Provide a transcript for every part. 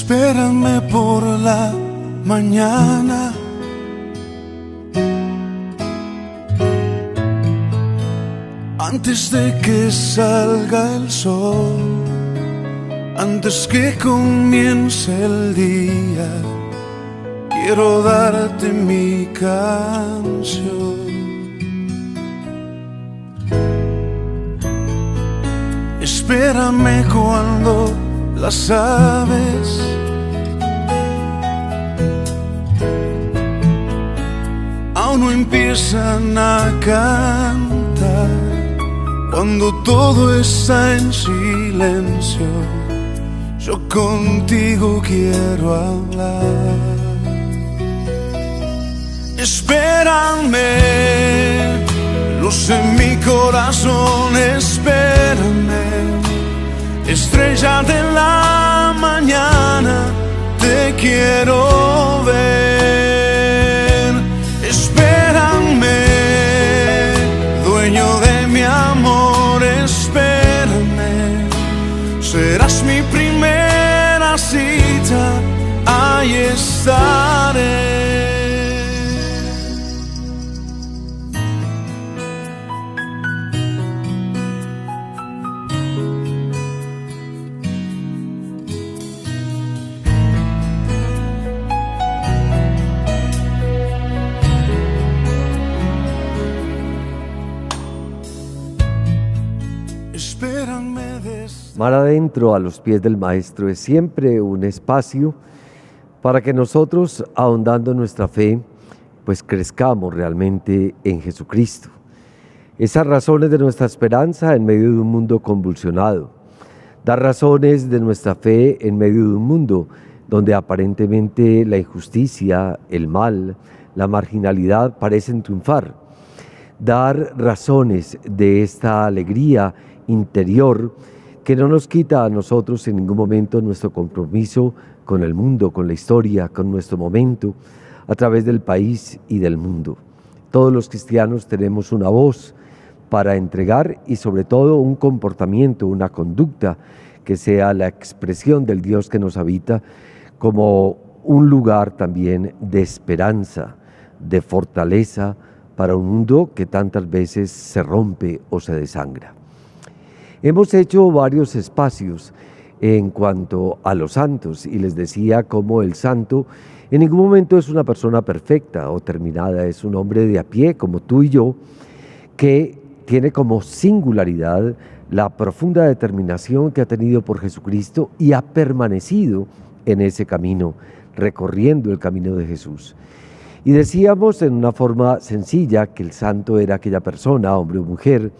Espérame por la mañana, antes de que salga el sol, antes que comience el día, quiero darte mi canción. Espérame cuando las aves aún no empiezan a cantar, cuando todo está en silencio, yo contigo quiero hablar. Espérame, luz en mi corazón, espérame, estrella de la mañana, te quiero ver. Espérame, dueño de mi amor, espérame, serás mi primera cita, ahí estaré. Mar adentro, a los pies del Maestro, es siempre un espacio para que nosotros, ahondando nuestra fe, pues crezcamos realmente en Jesucristo. Esas razones de nuestra esperanza en medio de un mundo convulsionado. Dar razones de nuestra fe en medio de un mundo donde aparentemente la injusticia, el mal, la marginalidad parecen triunfar. Dar razones de esta alegría interior que no nos quita a nosotros en ningún momento nuestro compromiso con el mundo, con la historia, con nuestro momento, a través del país y del mundo. Todos los cristianos tenemos una voz para entregar y sobre todo un comportamiento, una conducta que sea la expresión del Dios que nos habita, como un lugar también de esperanza, de fortaleza para un mundo que tantas veces se rompe o se desangra. Hemos hecho varios espacios en cuanto a los santos y les decía cómo el santo en ningún momento es una persona perfecta o terminada, es un hombre de a pie como tú y yo, que tiene como singularidad la profunda determinación que ha tenido por Jesucristo y ha permanecido en ese camino, recorriendo el camino de Jesús. Y decíamos en una forma sencilla que el santo era aquella persona, hombre o mujer,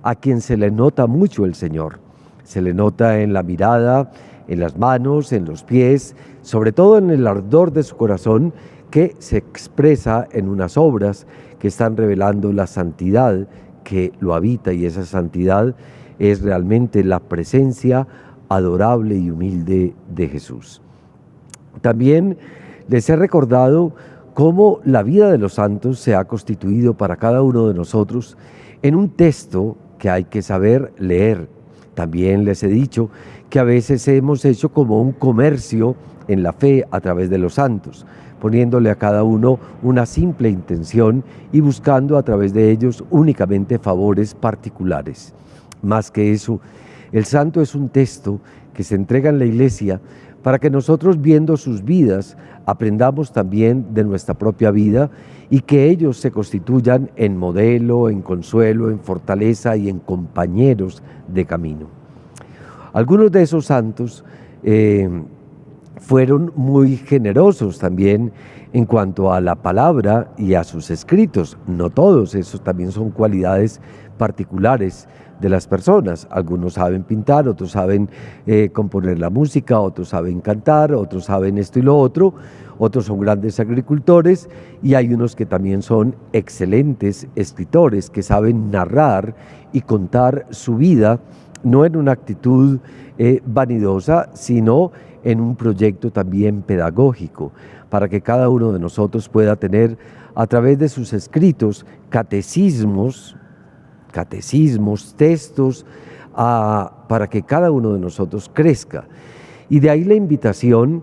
a quien se le nota mucho el Señor. Se le nota en la mirada, en las manos, en los pies, sobre todo en el ardor de su corazón, que se expresa en unas obras que están revelando la santidad que lo habita, y esa santidad es realmente la presencia adorable y humilde de Jesús. También les he recordado cómo la vida de los santos se ha constituido para cada uno de nosotros en un texto que hay que saber leer. También les he dicho que a veces hemos hecho como un comercio en la fe a través de los santos, poniéndole a cada uno una simple intención y buscando a través de ellos únicamente favores particulares. Más que eso, el santo es un texto que se entrega en la Iglesia para que nosotros, viendo sus vidas, aprendamos también de nuestra propia vida y que ellos se constituyan en modelo, en consuelo, en fortaleza y en compañeros de camino. Algunos de esos santos fueron muy generosos también en cuanto a la palabra y a sus escritos. No todos, esos también son cualidades particulares de las personas. Algunos saben pintar, otros saben componer la música, otros saben cantar, otros saben esto y lo otro, otros son grandes agricultores y hay unos que también son excelentes escritores que saben narrar y contar su vida, no en una actitud vanidosa, sino en un proyecto también pedagógico, para que cada uno de nosotros pueda tener a través de sus escritos catecismos, textos, para que cada uno de nosotros crezca. Y de ahí la invitación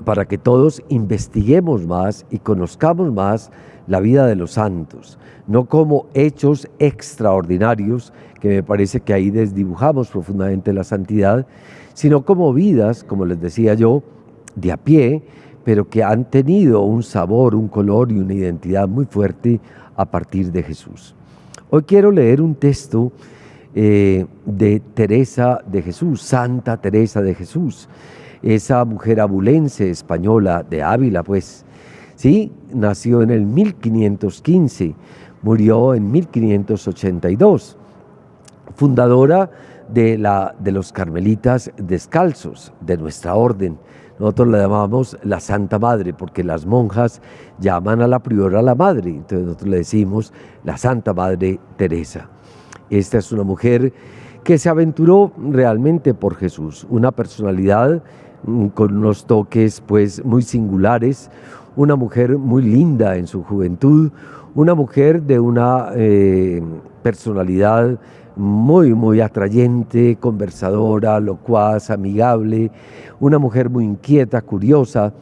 para que todos investiguemos más y conozcamos más la vida de los santos, no como hechos extraordinarios, que me parece que ahí desdibujamos profundamente la santidad, sino como vidas, como les decía yo, de a pie, pero que han tenido un sabor, un color y una identidad muy fuerte a partir de Jesús. Hoy quiero leer un texto de Teresa de Jesús, Santa Teresa de Jesús, esa mujer abulense española de Ávila, pues, ¿sí? Nació en el 1515, murió en 1582, fundadora de los carmelitas descalzos, de nuestra orden. Nosotros la llamamos la Santa Madre, porque las monjas llaman a la priora la Madre, entonces nosotros le decimos la Santa Madre Teresa. Esta es una mujer que se aventuró realmente por Jesús, una personalidad con unos toques pues muy singulares, una mujer muy linda en su juventud, una mujer de una personalidad muy atrayente, conversadora, locuaz, amigable, una mujer muy inquieta, curiosa,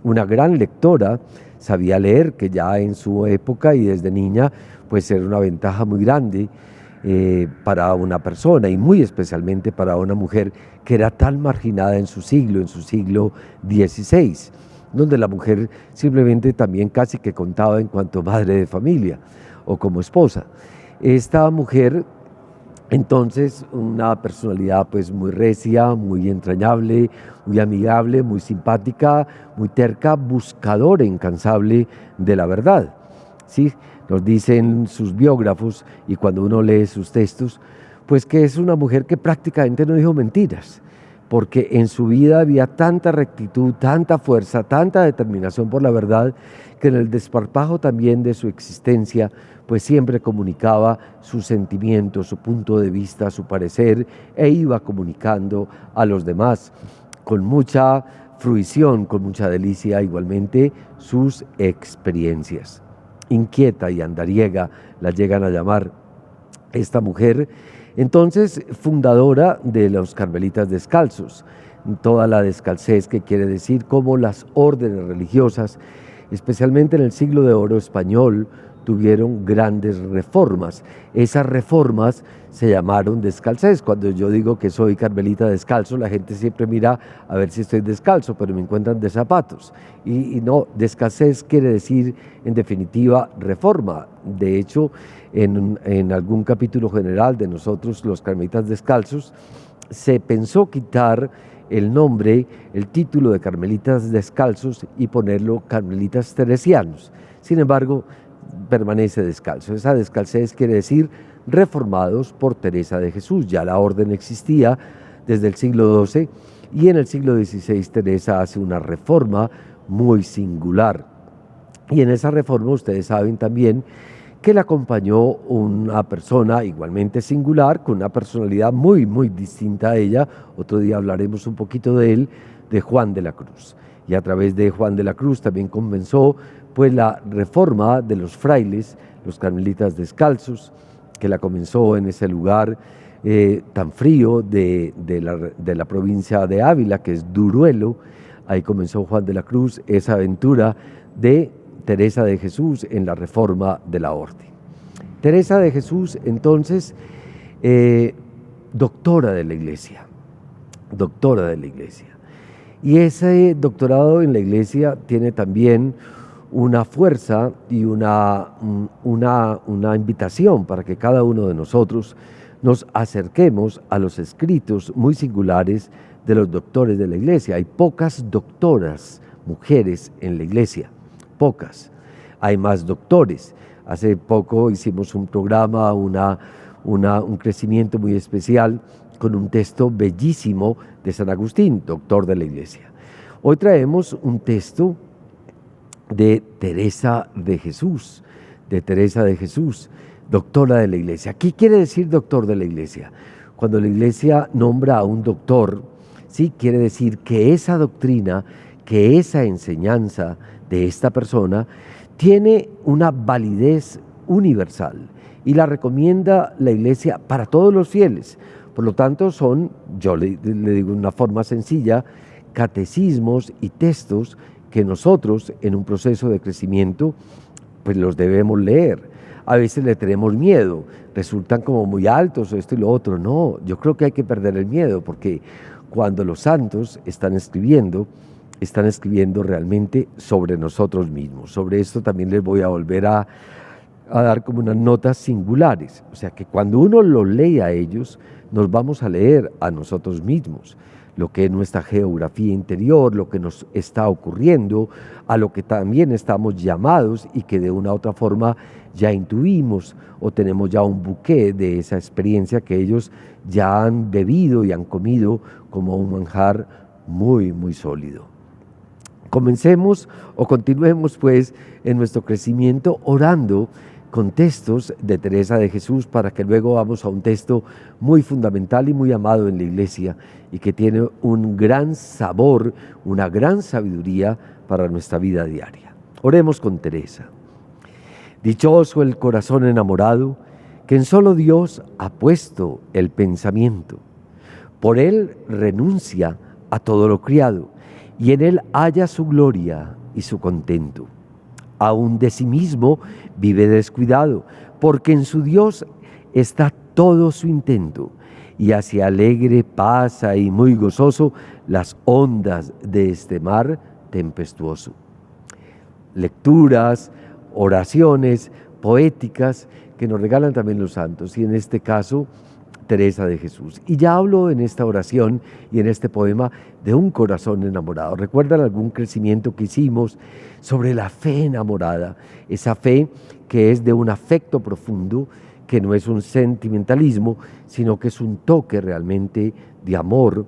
una gran lectora, sabía leer, que ya en su época y desde niña pues era una ventaja muy grande para una persona, y muy especialmente para una mujer que era tan marginada en su siglo XVI, donde la mujer simplemente también casi que contaba en cuanto madre de familia o como esposa. Esta mujer, entonces, una personalidad pues muy recia, muy entrañable, muy amigable, muy simpática, muy terca, buscadora incansable de la verdad, ¿sí? Nos dicen sus biógrafos, y cuando uno lee sus textos, pues que es una mujer que prácticamente no dijo mentiras, porque en su vida había tanta rectitud, tanta fuerza, tanta determinación por la verdad, que en el desparpajo también de su existencia, pues siempre comunicaba sus sentimientos, su punto de vista, su parecer, e iba comunicando a los demás con mucha fruición, con mucha delicia, igualmente sus experiencias. Inquieta y andariega la llegan a llamar esta mujer, entonces fundadora de los carmelitas descalzos, toda la descalcez, que quiere decir cómo las órdenes religiosas, especialmente en el siglo de oro español, tuvieron grandes reformas. Esas reformas se llamaron descalcez. Cuando yo digo que soy carmelita descalzo, la gente siempre mira a ver si estoy descalzo, pero me encuentran de zapatos. Y no, descalcez quiere decir, en definitiva, reforma. De hecho, en algún capítulo general de nosotros, los carmelitas descalzos, se pensó quitar el nombre, el título de carmelitas descalzos y ponerlo carmelitas teresianos. Sin embargo, permanece descalzo. Esa descalcez quiere decir reformados por Teresa de Jesús. Ya la orden existía desde el siglo XII, y en el siglo XVI Teresa hace una reforma muy singular. Y en esa reforma ustedes saben también que la acompañó una persona igualmente singular, con una personalidad muy distinta a ella. Otro día hablaremos un poquito de él, de Juan de la Cruz. Y a través de Juan de la Cruz también comenzó pues la reforma de los frailes, los carmelitas descalzos, que la comenzó en ese lugar tan frío de la provincia de Ávila, que es Duruelo. Ahí comenzó Juan de la Cruz esa aventura de Teresa de Jesús en la reforma de la orden. Teresa de Jesús, entonces, doctora de la Iglesia, y ese doctorado en la Iglesia tiene también una fuerza y una invitación para que cada uno de nosotros nos acerquemos a los escritos muy singulares de los doctores de la Iglesia. Hay pocas doctoras mujeres en la Iglesia, pocas. Hay más doctores. Hace poco hicimos un programa, un crecimiento muy especial con un texto bellísimo de San Agustín, doctor de la Iglesia. Hoy traemos un texto de Teresa de Jesús, doctora de la Iglesia. ¿Qué quiere decir doctor de la Iglesia? Cuando la Iglesia nombra a un doctor, sí, quiere decir que esa doctrina, que esa enseñanza de esta persona tiene una validez universal y la recomienda la Iglesia para todos los fieles. Por lo tanto, son, yo le digo de una forma sencilla, catecismos y textos que nosotros en un proceso de crecimiento pues los debemos leer. A veces le tenemos miedo, resultan como muy altos o esto y lo otro. No, yo creo que hay que perder el miedo, porque cuando los santos están escribiendo realmente sobre nosotros mismos. Sobre esto también les voy a volver a dar como unas notas singulares. O sea que cuando uno los lee a ellos, nos vamos a leer a nosotros mismos, lo que es nuestra geografía interior, lo que nos está ocurriendo, a lo que también estamos llamados y que de una u otra forma ya intuimos o tenemos ya un buqué de esa experiencia que ellos ya han bebido y han comido como un manjar muy, muy sólido. Comencemos o continuemos pues en nuestro crecimiento orando con textos de Teresa de Jesús, para que luego vamos a un texto muy fundamental y muy amado en la Iglesia y que tiene un gran sabor, una gran sabiduría para nuestra vida diaria. Oremos con Teresa. Dichoso el corazón enamorado, que en solo Dios ha puesto el pensamiento. Por él renuncia a todo lo criado, y en él halla su gloria y su contento. Aún de sí mismo vive descuidado, porque en su Dios está todo su intento, y hacia alegre pasa y muy gozoso las ondas de este mar tempestuoso. Lecturas, oraciones poéticas que nos regalan también los santos, y en este caso Teresa de Jesús. Y ya hablo en esta oración y en este poema de un corazón enamorado. ¿Recuerdan algún crecimiento que hicimos sobre la fe enamorada? Esa fe que es de un afecto profundo, que no es un sentimentalismo, sino que es un toque realmente de amor,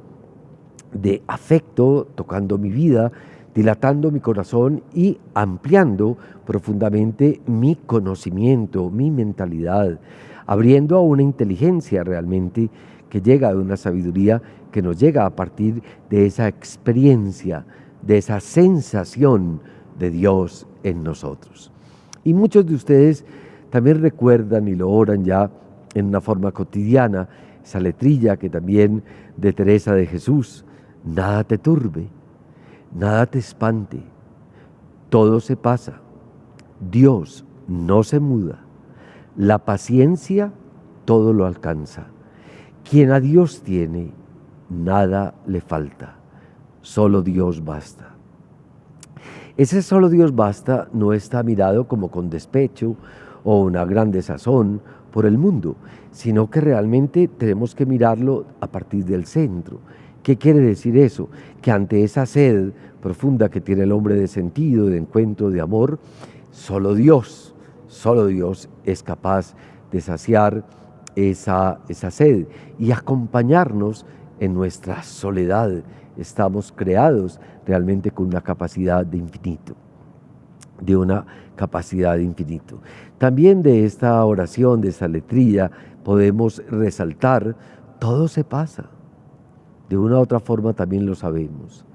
de afecto, tocando mi vida, dilatando mi corazón y ampliando profundamente mi conocimiento, mi mentalidad, abriendo a una inteligencia realmente que llega de una sabiduría que nos llega a partir de esa experiencia, de esa sensación de Dios en nosotros. Y muchos de ustedes también recuerdan y lo oran ya en una forma cotidiana, esa letrilla que también de Teresa de Jesús: nada te turbe, nada te espante, todo se pasa, Dios no se muda, la paciencia todo lo alcanza, quien a Dios tiene, nada le falta, solo Dios basta. Ese solo Dios basta no está mirado como con despecho o una gran desazón por el mundo, sino que realmente tenemos que mirarlo a partir del centro. ¿Qué quiere decir eso? Que ante esa sed profunda que tiene el hombre de sentido, de encuentro, de amor, solo Dios es capaz de saciar esa sed y acompañarnos en nuestra soledad. Estamos creados realmente con una capacidad de infinito, de una capacidad de infinito. También de esta oración, de esta letrilla, podemos resaltar: todo se pasa. De una u otra forma también lo sabemos.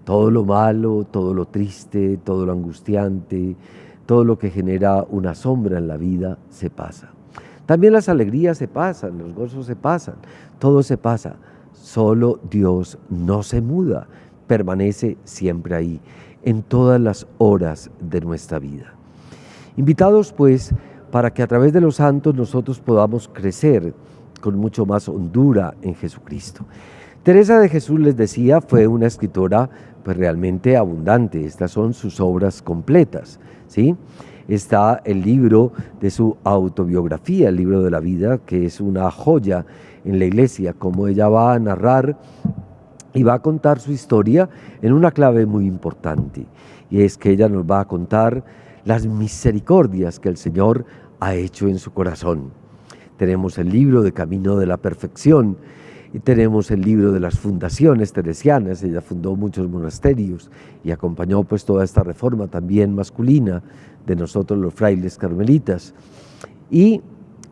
Todo lo malo, todo lo triste, todo lo angustiante, todo lo que genera una sombra en la vida se pasa. También las alegrías se pasan, los gozos se pasan, todo se pasa. Solo Dios no se muda, permanece siempre ahí, en todas las horas de nuestra vida. Invitados pues para que a través de los santos nosotros podamos crecer con mucho más hondura en Jesucristo. Teresa de Jesús, les decía, fue una escritora pues realmente abundante. Estas son sus obras completas, ¿sí? Está el libro de su autobiografía, el libro de la vida, que es una joya en la Iglesia, como ella va a narrar y va a contar su historia en una clave muy importante, y es que ella nos va a contar las misericordias que el Señor ha hecho en su corazón. Tenemos el libro de Camino de la Perfección, y tenemos el libro de las fundaciones teresianas. Ella fundó muchos monasterios y acompañó pues toda esta reforma también masculina de nosotros los frailes carmelitas. Y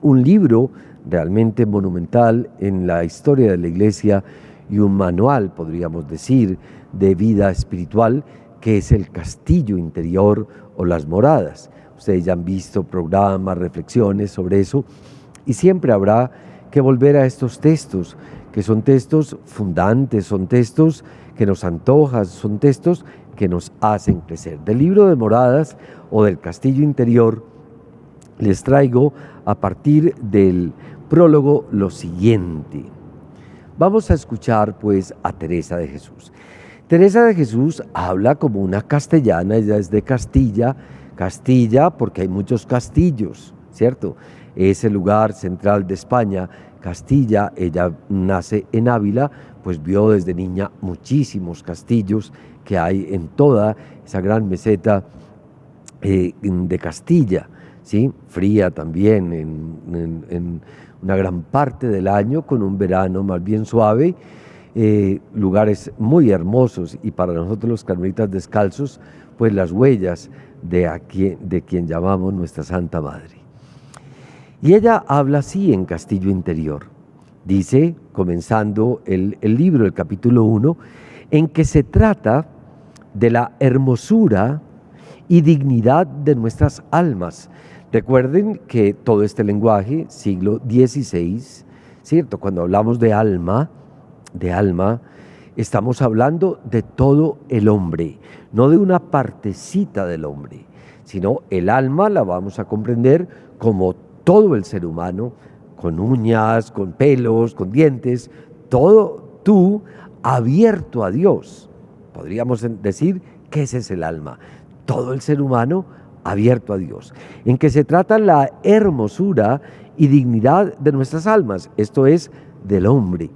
un libro realmente monumental en la historia de la Iglesia y un manual, podríamos decir, de vida espiritual, que es el Castillo Interior o Las Moradas. Ustedes ya han visto programas, reflexiones sobre eso, y siempre habrá que volver a estos textos, que son textos fundantes, son textos que nos antojan, son textos que nos hacen crecer. Del libro de Moradas o del Castillo Interior les traigo a partir del prólogo lo siguiente. Vamos a escuchar pues a Teresa de Jesús. Teresa de Jesús habla como una castellana, ella es de Castilla, Castilla porque hay muchos castillos, ¿cierto? Es el lugar central de España, Castilla. Ella nace en Ávila, pues vio desde niña muchísimos castillos que hay en toda esa gran meseta de Castilla, ¿sí? Fría también en una gran parte del año, con un verano más bien suave, lugares muy hermosos, y para nosotros los carmelitas descalzos, pues las huellas de quien llamamos nuestra Santa Madre. Y ella habla así en Castillo Interior. Dice, comenzando el libro, el capítulo 1, en que se trata de la hermosura y dignidad de nuestras almas. Recuerden que todo este lenguaje, siglo XVI, ¿cierto? Cuando hablamos de alma, estamos hablando de todo el hombre, no de una partecita del hombre, sino el alma la vamos a comprender como todo el ser humano, con uñas, con pelos, con dientes, todo tú abierto a Dios. Podríamos decir que ese es el alma, todo el ser humano abierto a Dios, en que se trata la hermosura y dignidad de nuestras almas, esto es, del hombre.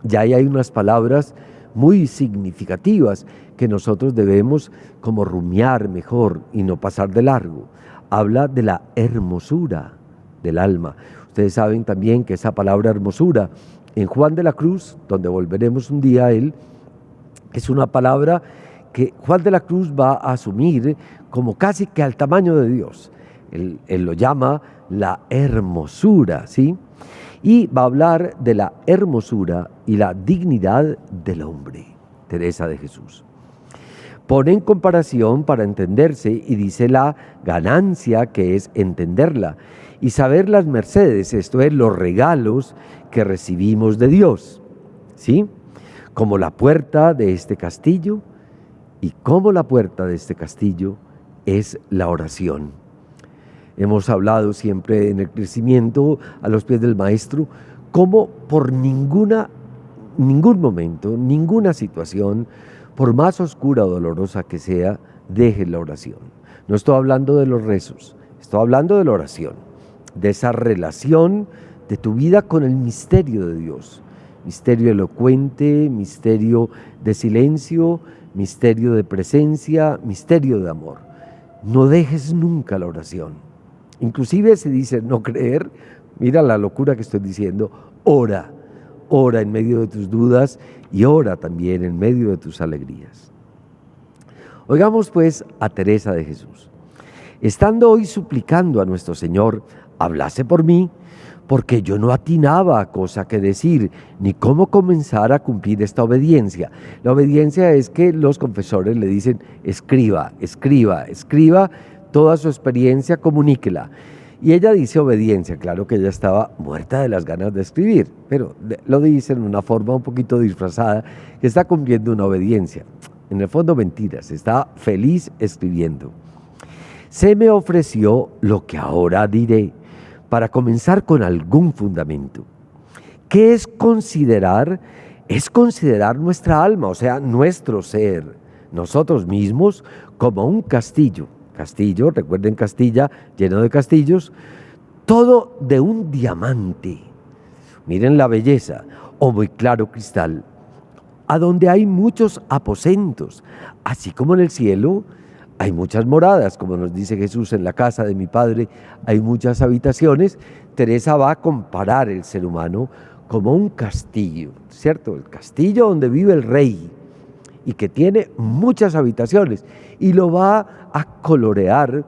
Ya ahí hay unas palabras muy significativas que nosotros debemos como rumiar mejor y no pasar de largo. Habla de la hermosura del alma. Ustedes saben también que esa palabra hermosura en Juan de la Cruz, donde volveremos un día a él, es una palabra que Juan de la Cruz va a asumir como casi que al tamaño de Dios. Él lo llama la hermosura, ¿sí? Y va a hablar de la hermosura y la dignidad del hombre, Teresa de Jesús. Pone en comparación para entenderse y dice la ganancia que es entenderla y saber las mercedes, esto es, los regalos que recibimos de Dios, ¿sí? Como la puerta de este castillo, y como la puerta de este castillo es la oración. Hemos hablado siempre en el crecimiento a los pies del Maestro, cómo por ningún momento, ninguna situación, por más oscura o dolorosa que sea, dejes la oración. No estoy hablando de los rezos, estoy hablando de la oración, de esa relación de tu vida con el misterio de Dios. Misterio elocuente, misterio de silencio, misterio de presencia, misterio de amor. No dejes nunca la oración. Inclusive se dice no creer, mira la locura que estoy diciendo, ora en medio de tus dudas y ora también en medio de tus alegrías. Oigamos pues a Teresa de Jesús. Estando hoy suplicando a nuestro Señor, hablase por mí, porque yo no atinaba a cosa que decir, ni cómo comenzar a cumplir esta obediencia. La obediencia es que los confesores le dicen, escriba, toda su experiencia, comuníquela. Y ella dice obediencia, claro que ella estaba muerta de las ganas de escribir, pero lo dice en una forma un poquito disfrazada, que está cumpliendo una obediencia. En el fondo mentiras, está feliz escribiendo. Se me ofreció lo que ahora diré, para comenzar con algún fundamento. ¿Qué es considerar? Es considerar nuestra alma, o sea, nuestro ser, nosotros mismos, como un castillo. Castillo, recuerden Castilla, lleno de castillos, todo de un diamante. Miren la belleza, o muy claro cristal, a donde hay muchos aposentos, así como en el cielo hay muchas moradas, como nos dice Jesús, en la casa de mi Padre hay muchas habitaciones. Teresa va a comparar el ser humano como un castillo, ¿cierto? El castillo donde vive el rey y que tiene muchas habitaciones, y lo va a colorear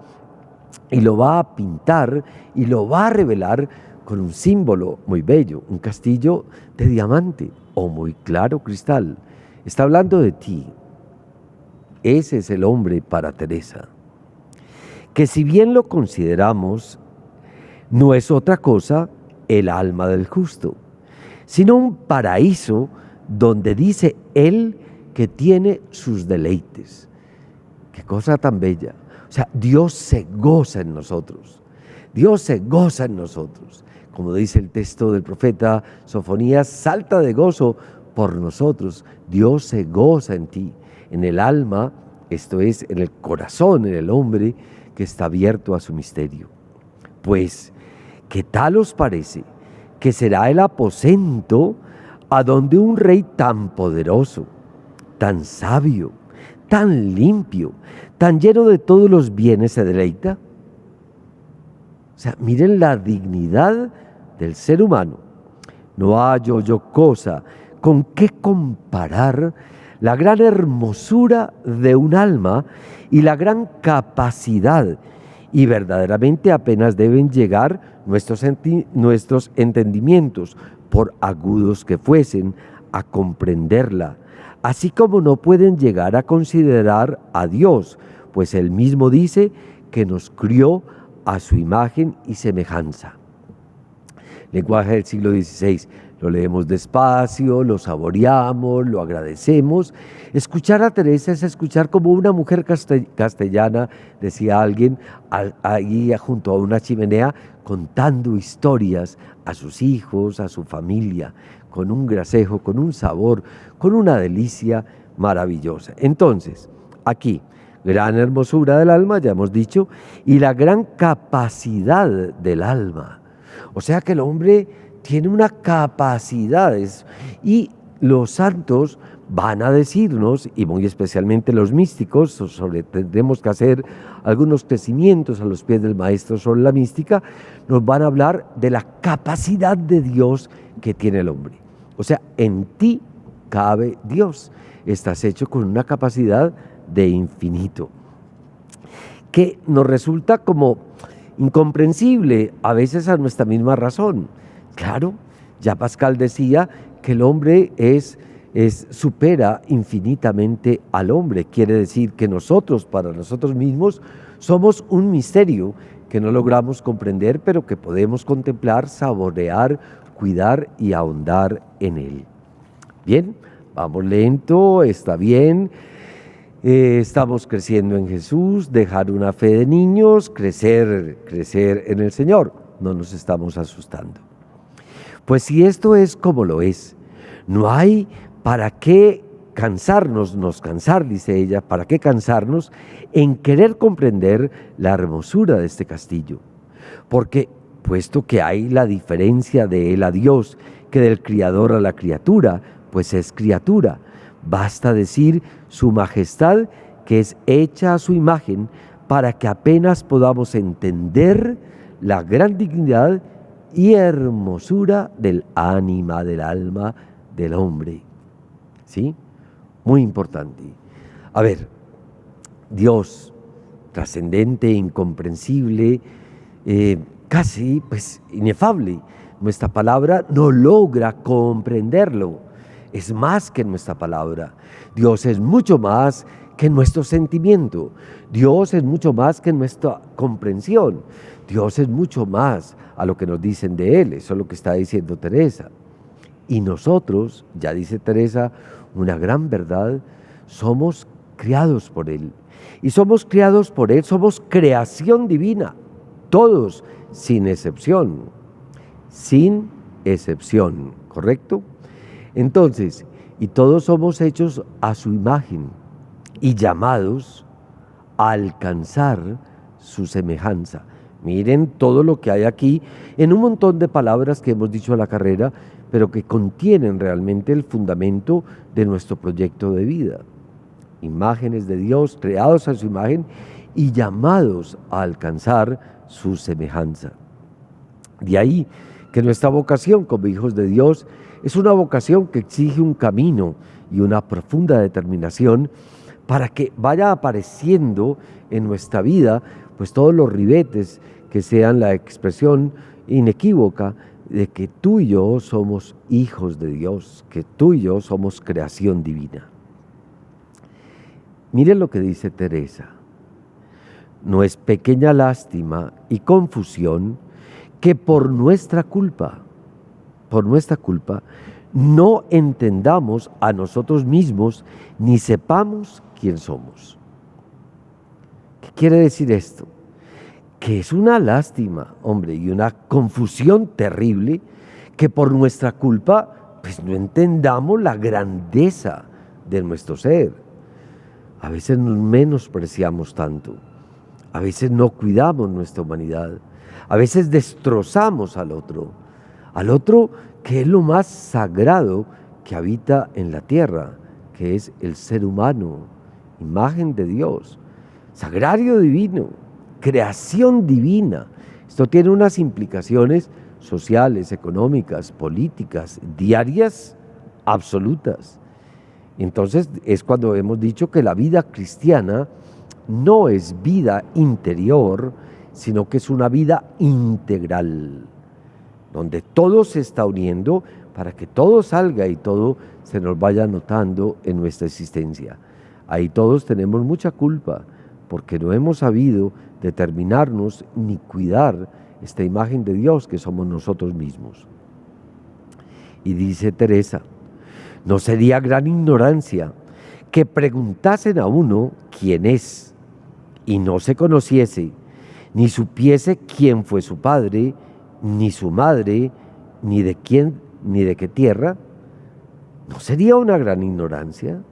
y lo va a pintar y lo va a revelar con un símbolo muy bello, un castillo de diamante o muy claro cristal. Está hablando de ti. Ese es el hombre para Teresa. que si bien lo consideramos, no es otra cosa el alma del justo, sino un paraíso donde dice él que tiene sus deleites. Qué cosa tan bella. O sea, Dios se goza en nosotros. Dios se goza en nosotros. Como dice el texto del profeta Sofonías, salta de gozo por nosotros. Dios se goza en ti, en el alma, esto es, en el corazón, en el hombre que está abierto a su misterio. Pues, ¿qué tal os parece que será el aposento a donde un rey tan poderoso, tan sabio, tan limpio, tan lleno de todos los bienes se deleita? O sea, miren la dignidad del ser humano. No hallo yo cosa con qué comparar la gran hermosura de un alma y la gran capacidad, y verdaderamente apenas deben llegar nuestros entendimientos, por agudos que fuesen, a comprenderla, así como no pueden llegar a considerar a Dios, pues Él mismo dice que nos crió a su imagen y semejanza. Lenguaje del siglo XVI. Lo leemos despacio, lo saboreamos, lo agradecemos. Escuchar a Teresa es escuchar como una mujer castellana, decía alguien, ahí junto a una chimenea, contando historias a sus hijos, a su familia, con un gracejo, con un sabor, con una delicia maravillosa. Entonces, aquí, gran hermosura del alma, ya hemos dicho, y la gran capacidad del alma. O sea que el hombre tiene una capacidad, y los santos van a decirnos, y muy especialmente los místicos, tendremos que hacer algunos crecimientos a los pies del maestro sobre la mística, nos van a hablar de la capacidad de Dios que tiene el hombre. O sea, en ti cabe Dios, estás hecho con una capacidad de infinito, que nos resulta como incomprensible a veces a nuestra misma razón. Claro, ya Pascal decía que el hombre supera infinitamente al hombre. Quiere decir que nosotros, para nosotros mismos, somos un misterio que no logramos comprender, pero que podemos contemplar, saborear, cuidar y ahondar en él. Bien, vamos lento, está bien. Estamos creciendo en Jesús, dejar una fe de niños, crecer en el Señor. No nos estamos asustando. Pues si esto es como lo es, no hay para qué cansarnos, dice ella, para qué cansarnos en querer comprender la hermosura de este castillo. Porque, puesto que hay la diferencia de él a Dios, que del criador a la criatura, pues es criatura, basta decir su majestad, que es hecha a su imagen, para que apenas podamos entender la gran dignidad y hermosura del ánima, del alma del hombre. ¿Sí? Muy importante. A ver, Dios, trascendente, incomprensible, casi pues inefable. Nuestra palabra no logra comprenderlo. Es más que nuestra palabra. Dios es mucho más que nuestro sentimiento. Dios es mucho más que nuestra comprensión. Dios es mucho más a lo que nos dicen de Él. Eso es lo que está diciendo Teresa. Y nosotros, ya dice Teresa, una gran verdad, somos criados por Él. Y somos criados por Él, somos creación divina. Todos, sin excepción. Sin excepción, ¿correcto? Entonces, y todos somos hechos a su imagen y llamados a alcanzar su semejanza. Miren todo lo que hay aquí en un montón de palabras que hemos dicho a la carrera, pero que contienen realmente el fundamento de nuestro proyecto de vida. Imágenes de Dios, creados a su imagen y llamados a alcanzar su semejanza. De ahí que nuestra vocación como hijos de Dios es una vocación que exige un camino y una profunda determinación para que vaya apareciendo en nuestra vida pues todos los ribetes que sean la expresión inequívoca de que tú y yo somos hijos de Dios, que tú y yo somos creación divina. Miren lo que dice Teresa. no es pequeña lástima y confusión que por nuestra culpa, no entendamos a nosotros mismos ni sepamos quién somos. ¿Qué quiere decir esto? Que es una lástima, hombre, y una confusión terrible que por nuestra culpa pues no entendamos la grandeza de nuestro ser. A veces nos menospreciamos tanto, a veces no cuidamos nuestra humanidad, a veces destrozamos al otro que es lo más sagrado que habita en la tierra, que es el ser humano, imagen de Dios, sagrario divino, creación divina. Esto tiene unas implicaciones sociales, económicas, políticas, diarias, absolutas. Entonces es cuando hemos dicho que la vida cristiana no es vida interior, sino que es una vida integral, donde todo se está uniendo para que todo salga y todo se nos vaya notando en nuestra existencia. Ahí todos tenemos mucha culpa, porque no hemos sabido determinarnos ni cuidar esta imagen de Dios que somos nosotros mismos. Y dice Teresa, no sería gran ignorancia que preguntasen a uno quién es y no se conociese, ni supiese quién fue su padre, ni su madre, ni de quién, ni de qué tierra. ¿No sería una gran ignorancia?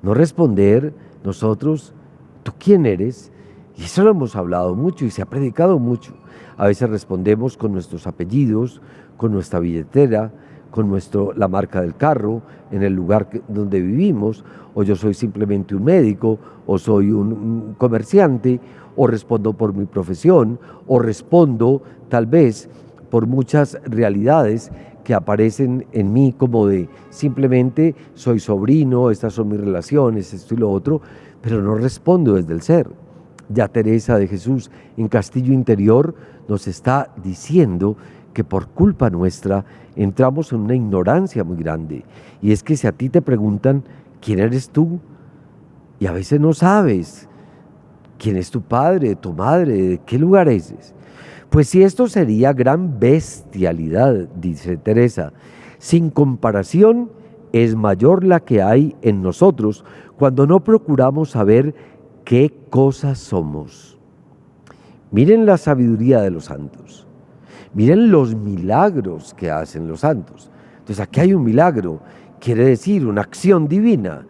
No responder nosotros, ¿tú quién eres? Y eso lo hemos hablado mucho y se ha predicado mucho. A veces respondemos con nuestros apellidos, con nuestra billetera, con la marca del carro, en el lugar donde vivimos, o yo soy simplemente un médico, o soy un comerciante, o respondo por mi profesión, o respondo tal vez por muchas realidades que aparecen en mí como de simplemente soy sobrino, estas son mis relaciones, esto y lo otro, pero no respondo desde el ser. Ya Teresa de Jesús en Castillo Interior nos está diciendo que por culpa nuestra entramos en una ignorancia muy grande. Y es que si a ti te preguntan quién eres tú, y a veces no sabes quién es tu padre, tu madre, de qué lugar eres, pues si esto sería gran bestialidad, dice Teresa, sin comparación es mayor la que hay en nosotros cuando no procuramos saber qué cosas somos. Miren la sabiduría de los santos. Miren los milagros que hacen los santos. Entonces aquí hay un milagro, quiere decir una acción divina.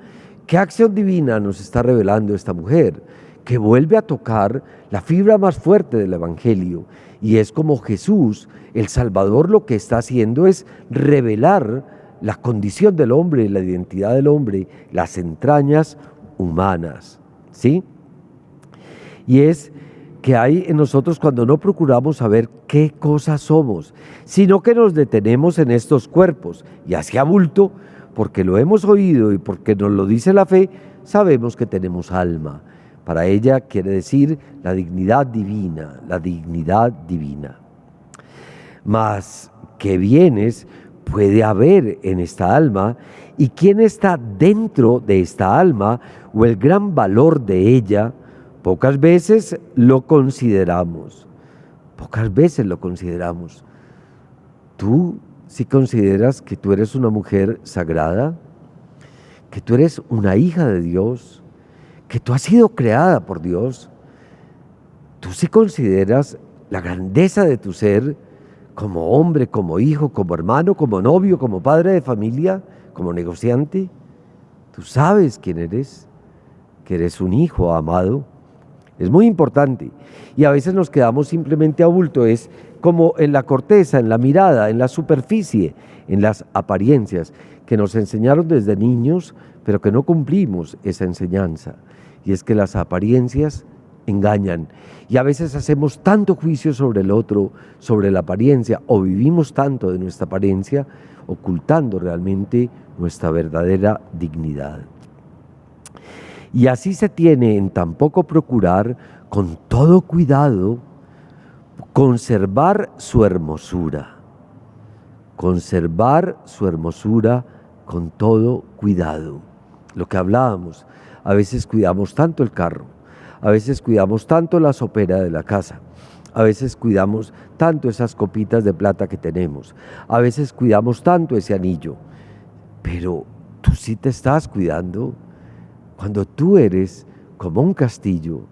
¿Qué acción divina nos está revelando esta mujer? Que vuelve a tocar la fibra más fuerte del Evangelio, y es como Jesús, el Salvador, lo que está haciendo es revelar la condición del hombre, la identidad del hombre, las entrañas humanas, ¿sí? Y es que hay en nosotros cuando no procuramos saber qué cosas somos, sino que nos detenemos en estos cuerpos y hacia bulto, porque lo hemos oído y porque nos lo dice la fe, sabemos que tenemos alma. Para ella quiere decir la dignidad divina, la dignidad divina. Mas, ¿qué bienes puede haber en esta alma? ¿Y quién está dentro de esta alma o el gran valor de ella? Pocas veces lo consideramos. Pocas veces lo consideramos. ¿Tú sí consideras que tú eres una mujer sagrada? ¿Que tú eres una hija de Dios? ¿Que tú has sido creada por Dios? ¿Tú sí consideras la grandeza de tu ser como hombre, como hijo, como hermano, como novio, como padre de familia, como negociante? ¿Tú sabes quién eres? Que eres un hijo amado. Es muy importante. Y a veces nos quedamos simplemente a bulto, es como en la corteza, en la mirada, en la superficie, en las apariencias que nos enseñaron desde niños, pero que no cumplimos esa enseñanza. Y es que las apariencias engañan. Y a veces hacemos tanto juicio sobre el otro, sobre la apariencia, o vivimos tanto de nuestra apariencia, ocultando realmente nuestra verdadera dignidad. Y así se tiene en tan poco procurar, con todo cuidado, conservar su hermosura. Conservar su hermosura con todo cuidado. Lo que hablábamos, a veces cuidamos tanto el carro, A veces cuidamos tanto la sopera de la casa. A veces cuidamos tanto esas copitas de plata que tenemos. A veces cuidamos tanto ese anillo. Pero tú sí te estás cuidando cuando tú eres como un castillo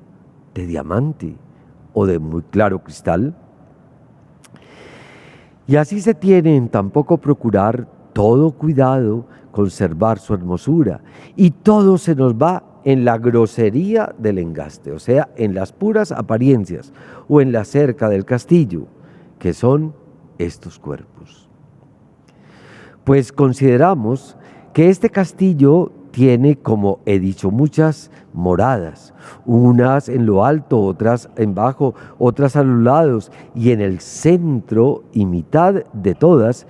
de diamante o de muy claro cristal. Y así se tiene en tan poco procurar todo cuidado, conservar su hermosura. Y todo se nos va en la grosería del engaste, o sea, en las puras apariencias o en la cerca del castillo, que son estos cuerpos. Pues consideramos que este castillo tiene, como he dicho, muchas moradas, unas en lo alto, otras en bajo, otras a los lados, y en el centro y mitad de todas,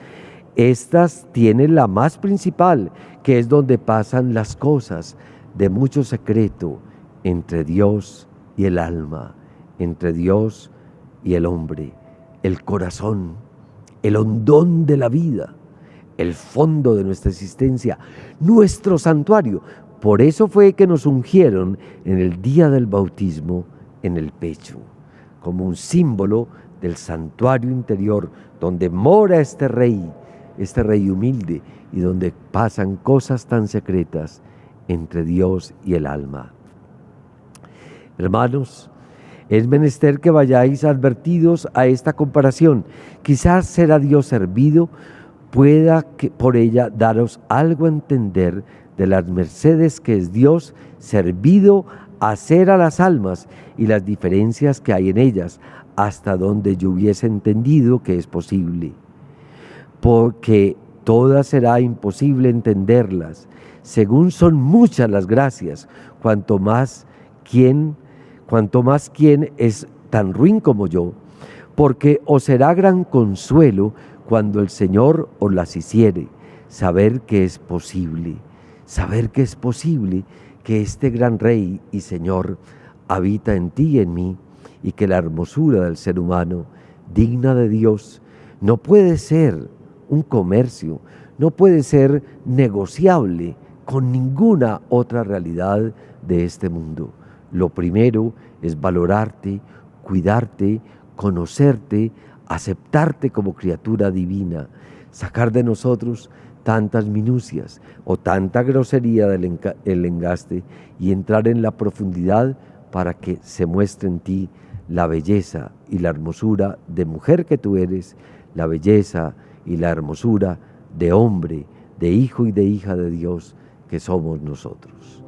estas tienen la más principal, que es donde pasan las cosas de mucho secreto entre Dios y el alma, entre Dios y el hombre, el corazón, el hondón de la vida, el fondo de nuestra existencia, nuestro santuario. Por eso fue que nos ungieron en el día del bautismo en el pecho, como un símbolo del santuario interior, donde mora este rey humilde y donde pasan cosas tan secretas entre Dios y el alma. Hermanos, es menester que vayáis advertidos a esta comparación. Quizás será Dios servido, pueda que por ella daros algo a entender de las mercedes que es Dios servido a hacer a las almas y las diferencias que hay en ellas, hasta donde yo hubiese entendido que es posible. Porque todas será imposible entenderlas, según son muchas las gracias, cuanto más quien es tan ruin como yo, porque os será gran consuelo cuando el Señor os las hiciere, saber que es posible que este gran Rey y Señor habita en ti y en mí, y que la hermosura del ser humano, digna de Dios, no puede ser un comercio, no puede ser negociable con ninguna otra realidad de este mundo. Lo primero es valorarte, cuidarte, conocerte, aceptarte como criatura divina, sacar de nosotros tantas minucias o tanta grosería del engaste y entrar en la profundidad para que se muestre en ti la belleza y la hermosura de mujer que tú eres, la belleza y la hermosura de hombre, de hijo y de hija de Dios que somos nosotros.